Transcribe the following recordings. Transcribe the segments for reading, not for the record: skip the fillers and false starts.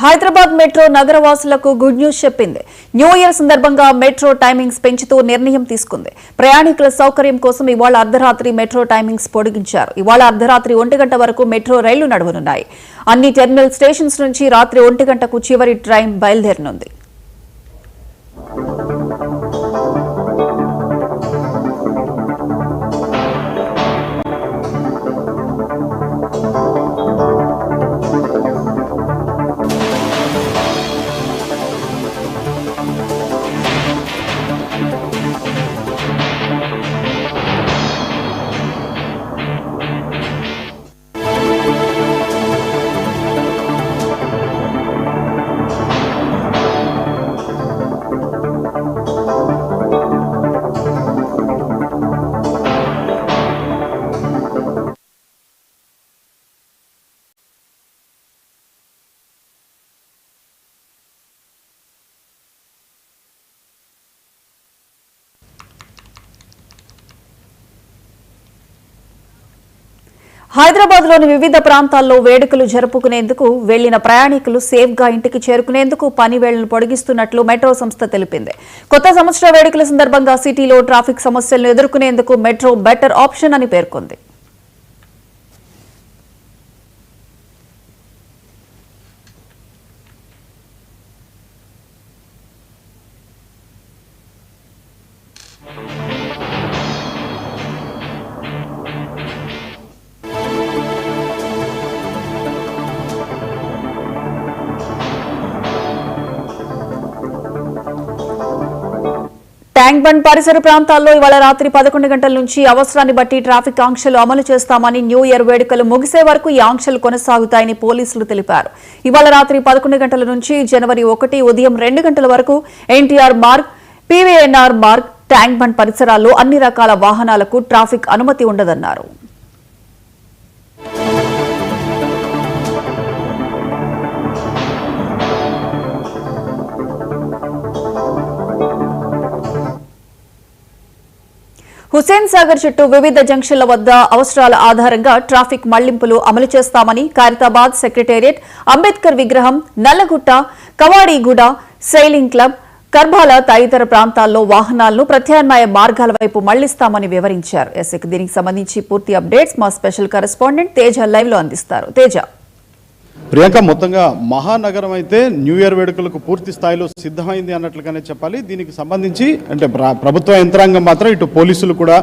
Hyderabad metro నగరవాసులకు good news చెప్పింది. New year సందర్భంగా metro timings పెంచుతూ నిర్ణయం తీసుకుంది. ప్రయాణికుల సౌకర్యం కోసం ఇవాళ అర్ధరాత్రి మెట్రో టైమింగ్స్ పొడిగించారు. ఇవాళ అర్ధరాత్రి 1 గంట వరకు మెట్రో రైళ్లు నడవనున్నాయి. అన్ని టెర్మినల్ స్టేషన్స్ నుంచి రాత్రి 1 గంటకు చివరి ట్రైన్ బయలుదేరనుంది. హైదరాబాద్ లోని వివిధ ప్రాంతాల్లో వేడుకలు జరుపుకునేందుకు వెళ్లిన ప్రయాణికులు సేఫ్ గా ఇంటికి చేరుకునేందుకు పని వేళలను పొడిగిస్తున్నట్లు మెట్రో సంస్థ తెలిపింది. కొత్త సంవత్సర వేడుకల సందర్భంగా సిటీలో ట్రాఫిక్ సమస్యలను ఎదుర్కొనేందుకు మెట్రో బెటర్ ఆప్షన్ అని పేర్కొంది. ట్యాంక్ బండ్ పరిసర ప్రాంతాల్లో ఇవాళ రాత్రి 11 గంటల నుంచి అవసరాన్ని బట్టి ట్రాఫిక్ ఆంక్షలు అమలు చేస్తామని, న్యూ ఇయర్ వేడుకలు ముగిసే వరకు ఈ ఆంక్షలు కొనసాగుతాయని పోలీసులు తెలిపారు. ఇవాళ రాత్రి 11 గంటల నుంచి జనవరి 1 ఉదయం 2 గంటల వరకు NTR Marg, PVNR Marg, tank bund పరిసరాల్లో అన్ని రకాల వాహనాలకు ట్రాఫిక్ అనుమతి ఉండదన్నారు. హుస్సేన్ సాగర్ చుట్టూ వివిధ జంక్షన్ల వద్ద అవసరాల ఆధారంగా ట్రాఫిక్ మళ్లింపులు అమలు చేస్తామని ఖైరతాబాద్ సెక్రటేరియట్, అంబేద్కర్ విగ్రహం, నల్లగుట్ట, కవాడిగూడ, సెయిలింగ్ క్లబ్, కర్బాల తదితర ప్రాంతాల్లో వాహనాలను ప్రత్యామ్నాయ మార్గాల వైపు మళ్లిస్తామని వివరించారు. దీనికి సంబంధించి పూర్తి అప్డేట్స్ మా స్పెషల్ కరెస్పాండెంట్ తేజ లైవ్ లో అందిస్తారు. తేజ. ప్రియాంక, మొత్తంగా మహానగరం అయితే న్యూ ఇయర్ వేడుకలకు పూర్తి స్థాయిలో సిద్ధమైంది అన్నట్లుగానే చెప్పాలి. దీనికి సంబంధించి అంటే ప్రభుత్వ యంత్రాంగం మాత్రం ఇటు పోలీసులు కూడా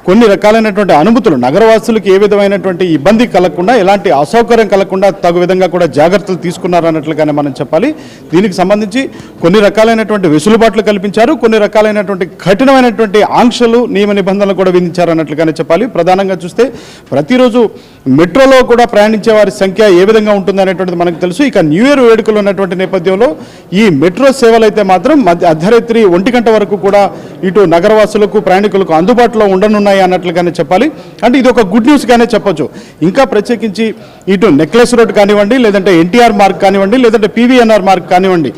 కొన్ని రకాలైనటువంటి అనుమతులు నగరవాసులకు ఏ విధమైనటువంటి ఇబ్బంది కలగకుండా, ఎలాంటి అసౌకర్యం కలగకుండా తగు విధంగా కూడా జాగ్రత్తలు తీసుకున్నారన్నట్లుగానే మనం చెప్పాలి. దీనికి సంబంధించి కొన్ని రకాలైనటువంటి వెసులుబాట్లు కల్పించారు, కొన్ని రకాలైనటువంటి కఠినమైనటువంటి ఆంక్షలు, నియమ నిబంధనలు కూడా విధించారు అన్నట్లుగానే చెప్పాలి. ప్రధానంగా చూస్తే ప్రతిరోజు మెట్రోలో కూడా ప్రయాణించే వారి సంఖ్య ఏ విధంగా ఉంటుందనేటువంటిది మనకు తెలుసు. ఇక న్యూ ఇయర్ వేడుకలు ఉన్నటువంటి నేపథ్యంలో ఈ మెట్రో సేవలు అయితే మాత్రం అర్ధరాత్రి 1 గంట వరకు కూడా ఇటు నగరవాసులకు, ప్రయాణికులకు అందుబాటులో ఉండనున్నాయి అన్నట్లుగానే చెప్పాలి. అంటే ఇది ఒక గుడ్ న్యూస్ గానే చెప్పొచ్చు. ఇంకా ప్రత్యేకించి ఇటు నెక్లెస్ రోడ్ కానివ్వండి, లేదంటే ఎన్టీఆర్ మార్గ్ కానివ్వండి, లేదంటే పీవీఎన్ఆర్ మార్గ్ కానివ్వండి,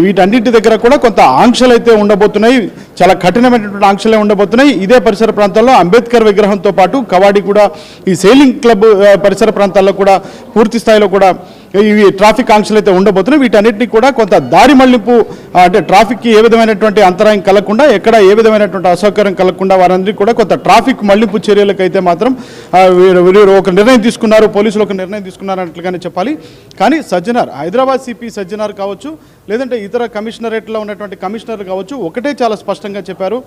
వీటన్నింటి దగ్గర కూడా కొంత ఆంక్షలు అయితే ఉండబోతున్నాయి. చాలా కఠినమైనటువంటి ఆంక్షలే ఉండబోతున్నాయి. ఇదే పరిసర ప్రాంతాల్లో అంబేద్కర్ విగ్రహంతో పాటు కవాడి కూడా, ఈ సెయిలింగ్ క్లబ్ పరిసర ప్రాంతాల్లో కూడా పూర్తి స్థాయిలో కూడా ఇవి ట్రాఫిక్ ఆంక్షలు అయితే ఉండబోతున్నాయి. వీటన్నిటిని కూడా కొంత దారి మళ్లింపు, అంటే ట్రాఫిక్కి ఏ విధమైనటువంటి అంతరాయం కలగకుండా, ఎక్కడ ఏ విధమైనటువంటి అసౌకర్యం కలగకుండా వారందరికీ కూడా కొంత ట్రాఫిక్ మళ్లింపు చర్యలకైతే మాత్రం వీరు ఒక నిర్ణయం తీసుకున్నారు, పోలీసులు ఒక నిర్ణయం తీసుకున్నారు అన్నట్లుగానే చెప్పాలి. కానీ సజ్జనార్, హైదరాబాద్ సిపి సజ్జనార్ కావచ్చు, లేదంటే ఇతర కమిషనరేట్లో ఉన్నటువంటి కమిషనర్లు కావచ్చు, ఒకటే చాలా స్పష్టంగా చెప్పారు.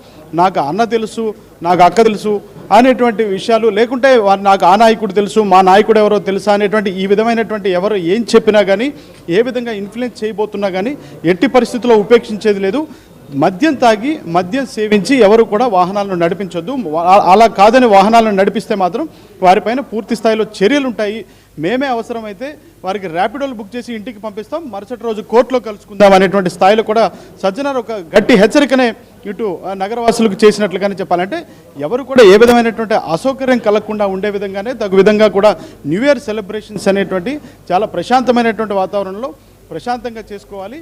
నాకు అన్న తెలుసు, నాకు అక్క తెలుసు అనేటువంటి విషయాలు, లేకుంటే నాకు ఆ నాయకుడు తెలుసు, మా నాయకుడు ఎవరో తెలుసా అనేటువంటి ఈ విధమైనటువంటి ఎవరు ఏం చెప్పినా కానీ, ఏ విధంగా ఇన్ఫ్లుయెన్స్ చేయబోతున్నా కానీ ఎట్టి పరిస్థితుల్లో ఉపేక్షించేది లేదు. మద్యం తాగి, మద్యం సేవించి ఎవరు కూడా వాహనాలను నడిపించొద్దు. అలా కాదని వాహనాలను నడిపిస్తే మాత్రం వారిపైన పూర్తి స్థాయిలో చర్యలు ఉంటాయి. మేమే అవసరమైతే వారికి ర్యాపిడోలు బుక్ చేసి ఇంటికి పంపిస్తాం, మరుసటి రోజు కోర్టులో కలుసుకుందాం అనేటువంటి స్థాయిలో కూడా సజ్జనార్ ఒక గట్టి హెచ్చరికనే ఇటు నగరవాసులకు చేసినట్లుగానే చెప్పాలంటే, ఎవరు కూడా ఏ విధమైనటువంటి అసౌకర్యం కలగకుండా ఉండే విధంగానే తగు విధంగా కూడా న్యూ ఇయర్ సెలబ్రేషన్స్ అనేటువంటి చాలా ప్రశాంతమైనటువంటి వాతావరణంలో ప్రశాంతంగా చేసుకోవాలి.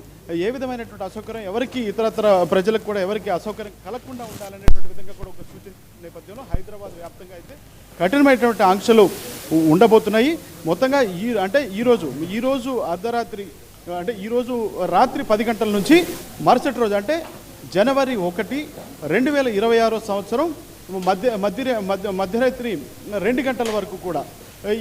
ఏ విధమైనటువంటి అసౌకర్యం ఎవరికి, ఇతరత్ర ప్రజలకు కూడా ఎవరికి అసౌకర్యం కలగకుండా ఉండాలనేటువంటి విధంగా కూడా ఒక సూచన నేపథ్యంలో హైదరాబాద్ వ్యాప్తంగా అయితే కఠినమైనటువంటి ఆంక్షలు ఉండబోతున్నాయి. మొత్తంగా ఈరోజు అర్ధరాత్రి అంటే ఈరోజు రాత్రి 10 గంటల నుంచి మరుసటి రోజు అంటే జనవరి 1, 2026 సంవత్సరం మధ్యరాత్రి 2 గంటల వరకు కూడా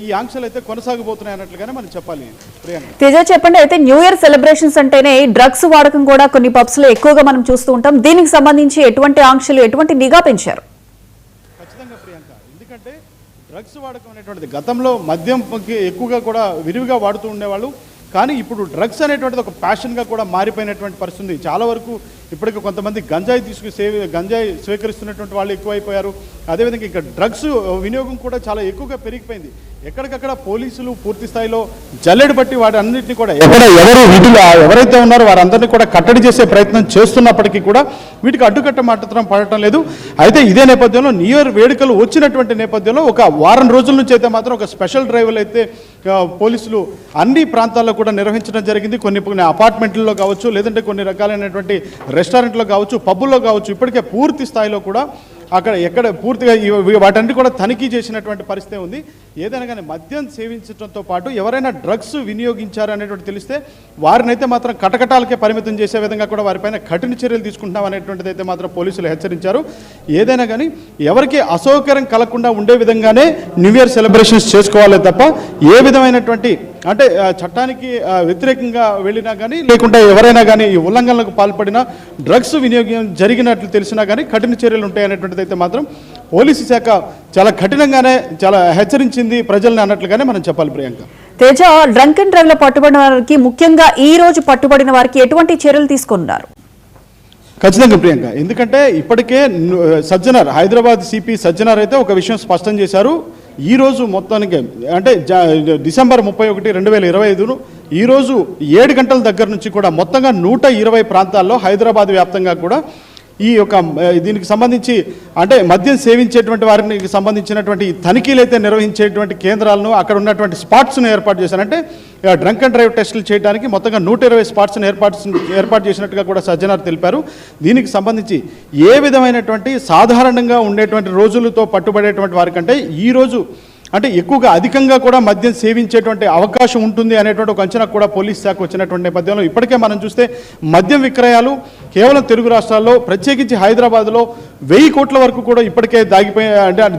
ఈ ఆంక్షలు అయితే కొనసాగబోతున్నాయి అన్నట్లుగానే మనం చెప్పాలి. ప్రియాంక, తేజ చెప్పండి, అయితే న్యూ ఇయర్ సెలబ్రేషన్స్ అంటేనే డ్రగ్స్ వాడకం కూడా కొన్ని పబ్స్ లో ఎక్కువగా మనం చూస్తూ ఉంటాం. దీనికి సంబంధించి ఎటువంటి ఆంక్షలు, ఎటువంటి నిఘా పెంచారు? ఖచ్చితంగా ప్రియాంక, ఎందుకంటే డ్రగ్స్ వాడకం అనేటువంటిది గతంలో మద్యం ఎక్కువగా కూడా విరివిగా వాడుతూ ఉండేవాళ్ళు. కానీ ఇప్పుడు డ్రగ్స్ అనేటువంటిది ఒక ప్యాషన్గా కూడా మారిపోయినటువంటి పరిస్థితి. చాలా వరకు ఇప్పటికీ కొంతమంది గంజాయి స్వీకరిస్తున్నటువంటి వాళ్ళు ఎక్కువైపోయారు. అదేవిధంగా ఇక్కడ డ్రగ్స్ వినియోగం కూడా చాలా ఎక్కువగా పెరిగిపోయింది. ఎక్కడికక్కడ పోలీసులు పూర్తి స్థాయిలో జల్లెడ బట్టి వాటి అన్నింటినీ కూడా ఎవరైతే ఉన్నారో వారందరినీ కూడా కట్టడి చేసే ప్రయత్నం చేస్తున్నప్పటికీ కూడా వీటికి అడ్డుకట్ట మాత్రం పడటం లేదు. అయితే ఇదే నేపథ్యంలో న్యూ ఇయర్ వేడుకలు వచ్చినటువంటి నేపథ్యంలో ఒక వారం రోజుల నుంచి అయితే మాత్రం ఒక స్పెషల్ డ్రైవ్లు అయితే పోలీసులు అన్ని ప్రాంతాల్లో కూడా నిర్వహించడం జరిగింది. కొన్ని అపార్ట్మెంట్లలో కావచ్చు, లేదంటే కొన్ని రకాలైనటువంటి రెస్టారెంట్లో కావచ్చు, పబ్బుల్లో కావచ్చు, ఇప్పటికే పూర్తి స్థాయిలో కూడా అక్కడ ఎక్కడ పూర్తిగా వాటన్ని కూడా తనిఖీ చేసినటువంటి పరిస్థితి ఉంది. ఏదైనా కానీ మద్యం సేవించడంతో పాటు ఎవరైనా డ్రగ్స్ వినియోగించారు అనేటువంటి తెలిస్తే వారినైతే మాత్రం కటకటాలకే పరిమితం చేసే విధంగా కూడా వారిపైన కఠిన చర్యలు తీసుకుంటాం అనేటువంటిది అయితే మాత్రం పోలీసులు హెచ్చరించారు. ఏదైనా కానీ ఎవరికి అసౌకర్యం కలగకుండా ఉండే విధంగానే న్యూ ఇయర్ సెలబ్రేషన్స్ చేసుకోవాలి తప్ప ఏ విధమైనటువంటి అంటే చట్టానికి వ్యతిరేకంగా వెళ్ళినా కానీ, లేకుంటే ఎవరైనా కానీ ఈ ఉల్లంఘనలకు పాల్పడినా, డ్రగ్స్ వినియోగం జరిగినట్లు తెలిసినా కానీ కఠిన చర్యలు ఉంటాయనేటువంటిది అయితే మాత్రం పోలీసు శాఖ చాలా కఠినంగానే చాలా హెచ్చరించింది ప్రజల్ని అన్నట్లుగానే మనం చెప్పాలి. Priyanka, Teja, drunk and drive లో పట్టుబడిన వారికి, ముఖ్యంగా ఈ రోజు పట్టుబడిన వారికి ఎటువంటి చర్యలు తీసుకున్నారు? ఖచ్చితంగా ప్రియాంక, ఎందుకంటే ఇప్పటికే సజ్జనార్, హైదరాబాద్ సిపి సజ్జనార్ అయితే ఒక విషయం స్పష్టం చేశారు. ఈరోజు మొత్తానికి అంటే డిసెంబర్ 31, 2025 ఈరోజు 7 గంటల దగ్గర నుంచి కూడా మొత్తంగా 120 ప్రాంతాల్లో హైదరాబాద్ వ్యాప్తంగా కూడా ఈ యొక్క దీనికి సంబంధించి అంటే మద్యం సేవించేటువంటి వారికి సంబంధించినటువంటి తనిఖీలు అయితే నిర్వహించేటువంటి కేంద్రాలను, అక్కడ ఉన్నటువంటి స్పాట్స్ను ఏర్పాటు చేశారంటే డ్రంక్ అండ్ డ్రైవ్ టెస్టులు చేయడానికి మొత్తంగా 120 స్పాట్స్ను ఏర్పాటు చేసినట్టుగా కూడా సజ్జనార్ తెలిపారు. దీనికి సంబంధించి ఏ విధమైనటువంటి సాధారణంగా ఉండేటువంటి రోజులతో పట్టుబడేటువంటి వారికంటే ఈరోజు అంటే ఎక్కువగా అధికంగా కూడా మద్యం సేవించేటువంటి అవకాశం ఉంటుంది అనేటువంటి ఒక అంచనా కూడా పోలీస్ శాఖ వచ్చినటువంటి నేపథ్యంలో ఇప్పటికే మనం చూస్తే మద్యం విక్రయాలు కేవలం తెలుగు రాష్ట్రాల్లో ప్రత్యేకించి హైదరాబాద్లో 1000 కోట్ల వరకు కూడా ఇప్పటికే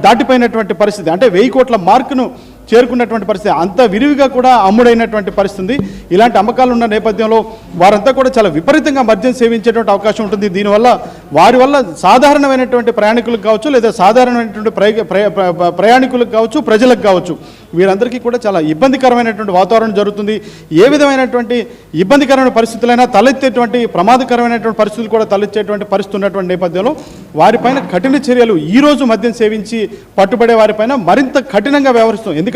దాటిపోయినటువంటి పరిస్థితి. అంటే 1000 కోట్ల మార్కును చేరుకున్నటువంటి పరిస్థితి, అంత విరివిగా కూడా అమ్ముడైనటువంటి పరిస్థితి. ఇలాంటి అమ్మకాలు ఉన్న నేపథ్యంలో వారంతా కూడా చాలా విపరీతంగా మద్యం సేవించేటువంటి అవకాశం ఉంటుంది. దీనివల్ల వారి వల్ల సాధారణమైనటువంటి ప్రయాణికులకు కావచ్చు, లేదా సాధారణమైనటువంటి ప్రయాణికులకు కావచ్చు, ప్రజలకు కావచ్చు, వీరందరికీ కూడా చాలా ఇబ్బందికరమైనటువంటి వాతావరణం జరుగుతుంది. ఏ విధమైనటువంటి ఇబ్బందికరమైన పరిస్థితులైనా తలెత్తేటువంటి ప్రమాదకరమైనటువంటి పరిస్థితులు కూడా తలెత్తేటువంటి పరిస్థితి ఉన్నటువంటి నేపథ్యంలో వారిపైన కఠిన చర్యలు ఈరోజు మద్యం సేవించి పట్టుబడే వారిపైన మరింత కఠినంగా వ్యవహరిస్తాం. ఎందుకంటే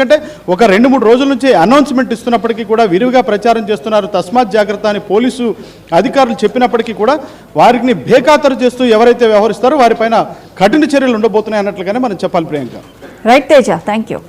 ఒక 2-3 రోజుల నుంచి అనౌన్స్మెంట్ ఇస్తున్నప్పటికీ కూడా విరివిగా ప్రచారం చేస్తున్నారు, తస్మాత్ జాగ్రత్త అని పోలీసు అధికారులు చెప్పినప్పటికీ కూడా వారిని బేఖాతరు చేస్తూ ఎవరైతే వ్యవహరిస్తారో వారిపైన కఠిన చర్యలు ఉండబోతున్నాయి అన్నట్లుగానే మనం చెప్పాలి. Priyanka, right Teja, thank you.